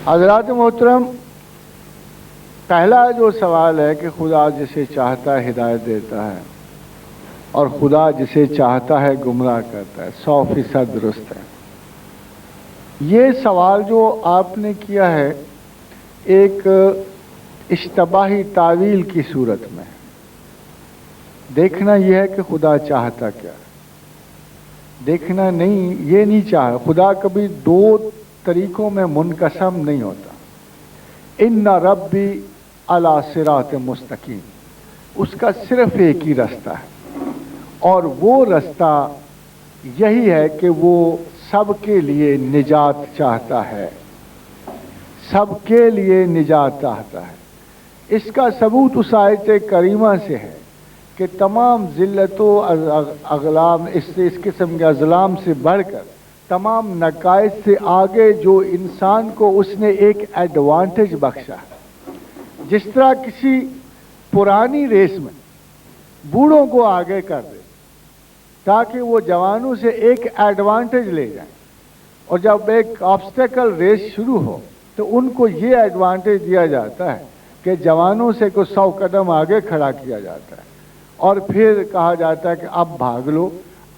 حضرات محترم، پہلا جو سوال ہے کہ خدا جسے چاہتا ہے ہدایت دیتا ہے اور خدا جسے چاہتا ہے گمراہ کرتا ہے، 100% درست ہے۔ یہ سوال جو آپ نے کیا ہے ایک اشتباہی تعویل کی صورت میں، دیکھنا یہ ہے کہ خدا چاہتا کیا ہے، دیکھنا نہیں، یہ نہیں چاہا۔ خدا کبھی دو طریقوں میں منقسم نہیں ہوتا۔ ان ربی علی صراط مستقیم، اس کا صرف ایک ہی رستہ ہے، اور وہ رستہ یہی ہے کہ وہ سب کے لیے نجات چاہتا ہے، سب کے لیے نجات چاہتا ہے۔ اس کا ثبوت اس آیت کریمہ سے ہے کہ تمام ذلت و اغلام، اس قسم کے اظلام سے بڑھ کر تمام نقائص سے آگے جو انسان کو اس نے ایک ایڈوانٹیج بخشا ہے۔ جس طرح کسی پرانی ریس میں بوڑھوں کو آگے کر دے تاکہ وہ جوانوں سے ایک ایڈوانٹیج لے جائیں، اور جب ایک آبسٹیکل ریس شروع ہو تو ان کو یہ ایڈوانٹیج دیا جاتا ہے کہ جوانوں سے کو 100 قدم آگے کھڑا کیا جاتا ہے، اور پھر کہا جاتا ہے کہ اب بھاگ لو،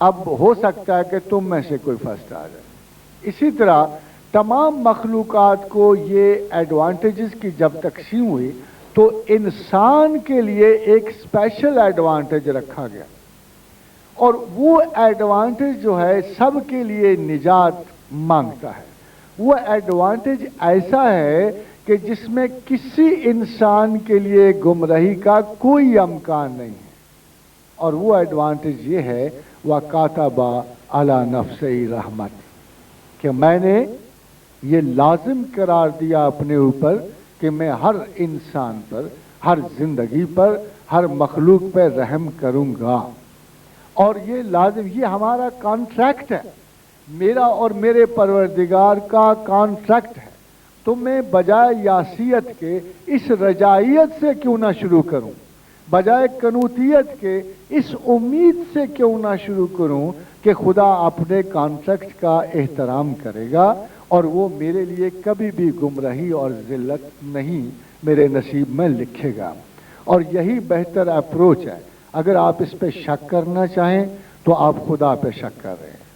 اب ہو سکتا ہے کہ تم میں سے کوئی فرسٹ آ جائے۔ اسی طرح تمام مخلوقات کو یہ ایڈوانٹیجز کی جب تقسیم ہوئی تو انسان کے لیے ایک اسپیشل ایڈوانٹیج رکھا گیا، اور وہ ایڈوانٹیج جو ہے سب کے لیے نجات مانگتا ہے۔ وہ ایڈوانٹیج ایسا ہے کہ جس میں کسی انسان کے لیے گمراہی کا کوئی امکان نہیں ہے، اور وہ ایڈوانٹیج یہ ہے وَكَاتَبَ عَلَى نَفْسِهِ رَحْمَةً، کہ میں نے یہ لازم قرار دیا اپنے اوپر کہ میں ہر انسان پر، ہر زندگی پر، ہر مخلوق پر رحم کروں گا، اور یہ لازم، یہ ہمارا کانٹریکٹ ہے، میرا اور میرے پروردگار کا کانٹریکٹ ہے۔ تو میں بجائے یاسیت کے اس رجائیت سے کیوں نہ شروع کروں، بجائے قنوتیت کے اس امید سے کیوں نہ شروع کروں کہ خدا اپنے کانٹریکٹ کا احترام کرے گا اور وہ میرے لیے کبھی بھی گمراہی اور ذلت نہیں میرے نصیب میں لکھے گا۔ اور یہی بہتر اپروچ ہے۔ اگر آپ اس پہ شک کرنا چاہیں تو آپ خدا پہ شک کر رہے ہیں،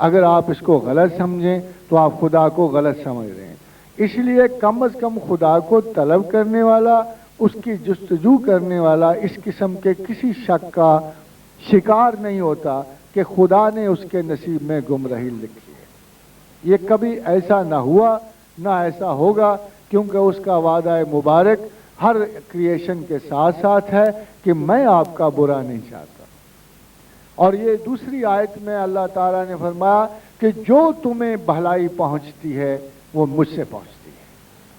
اگر آپ اس کو غلط سمجھیں تو آپ خدا کو غلط سمجھ رہے ہیں۔ اس لیے کم از کم خدا کو طلب کرنے والا، اس کی جستجو کرنے والا اس قسم کے کسی شک کا شکار نہیں ہوتا کہ خدا نے اس کے نصیب میں گمراہی لکھی ہے۔ یہ کبھی ایسا نہ ہوا، نہ ایسا ہوگا، کیونکہ اس کا وعدہ مبارک ہر کریشن کے ساتھ ساتھ ہے کہ میں آپ کا برا نہیں چاہتا۔ اور یہ دوسری آیت میں اللہ تعالیٰ نے فرمایا کہ جو تمہیں بھلائی پہنچتی ہے وہ مجھ سے پہنچتی ہے،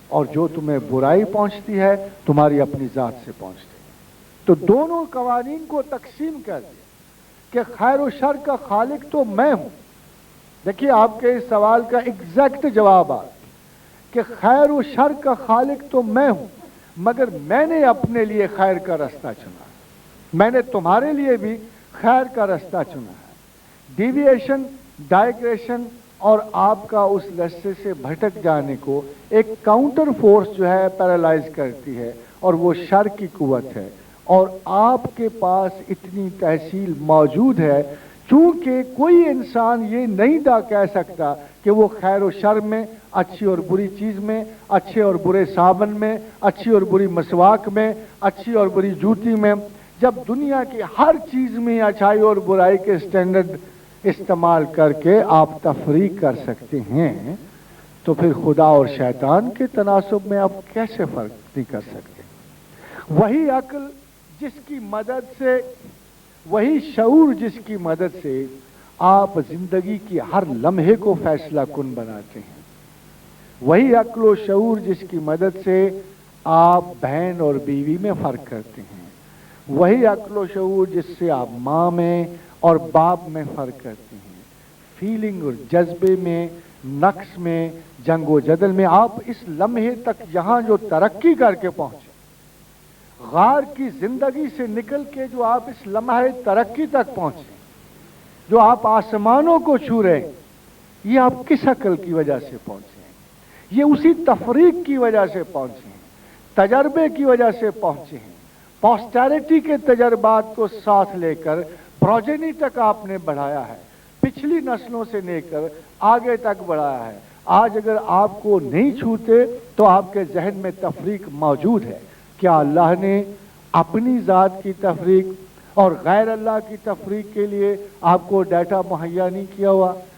اور جو تمہیں برائی پہنچتی ہے تمہاری اپنی ذات سے پہنچتی ہے۔ تو دونوں قوانین کو تقسیم کر دیا کہ خیر و شر کا خالق تو میں ہوں۔ دیکھیے آپ کے اس سوال کا ایگزیکٹ جواب آ کہ خیر و شر کا خالق تو میں ہوں، مگر میں نے اپنے لیے خیر کا رستہ چنا، میں نے تمہارے لیے بھی خیر کا رستہ چنا ہے۔ ڈیویشن، ڈائگریشن اور آپ کا اس رستے سے بھٹک جانے کو ایک کاؤنٹر فورس جو ہے پیرالائز کرتی ہے، اور وہ شر کی قوت ہے، اور آپ کے پاس اتنی تحصیل موجود ہے چونکہ کوئی انسان یہ نہیں کہہ سکتا کہ وہ خیر و شر میں، اچھی اور بری چیز میں، اچھے اور برے صابن میں، اچھی اور بری مسواک میں، اچھی اور بری جوتی میں، جب دنیا کی ہر چیز میں اچھائی اور برائی کے سٹینڈرڈ استعمال کر کے آپ تفریق کر سکتے ہیں، تو پھر خدا اور شیطان کے تناسب میں آپ کیسے فرق نہیں کر سکتے؟ وہی عقل جس کی مدد سے، وہی شعور جس کی مدد سے آپ زندگی کی ہر لمحے کو فیصلہ کن بناتے ہیں، وہی عقل و شعور جس کی مدد سے آپ بہن اور بیوی میں فرق کرتے ہیں، وہی عقل و شعور جس سے آپ ماں میں اور باپ میں فرق کرتے ہیں، فیلنگ اور جذبے میں، نقص میں، جنگ و جدل میں، آپ اس لمحے تک یہاں جو ترقی کر کے پہنچے، غار کی زندگی سے نکل کے جو آپ اس لمحے ترقی تک پہنچے، جو آپ آسمانوں کو چھو رہے ہیں، یہ آپ کس عقل کی وجہ سے پہنچے ہیں؟ یہ اسی تفریق کی وجہ سے پہنچے ہیں، تجربے کی وجہ سے پہنچے ہیں، پوسٹیرٹی کے تجربات کو ساتھ لے کر پروجینی تک آپ نے بڑھایا ہے، پچھلی نسلوں سے لے کر آگے تک بڑھایا ہے۔ آج اگر آپ کو نہیں چھوتے تو آپ کے ذہن میں تفریق موجود ہے۔ کیا اللہ نے اپنی ذات کی تفریق اور غیر اللہ کی تفریق کے لیے آپ کو ڈیٹا مہیا نہیں کیا ہوا؟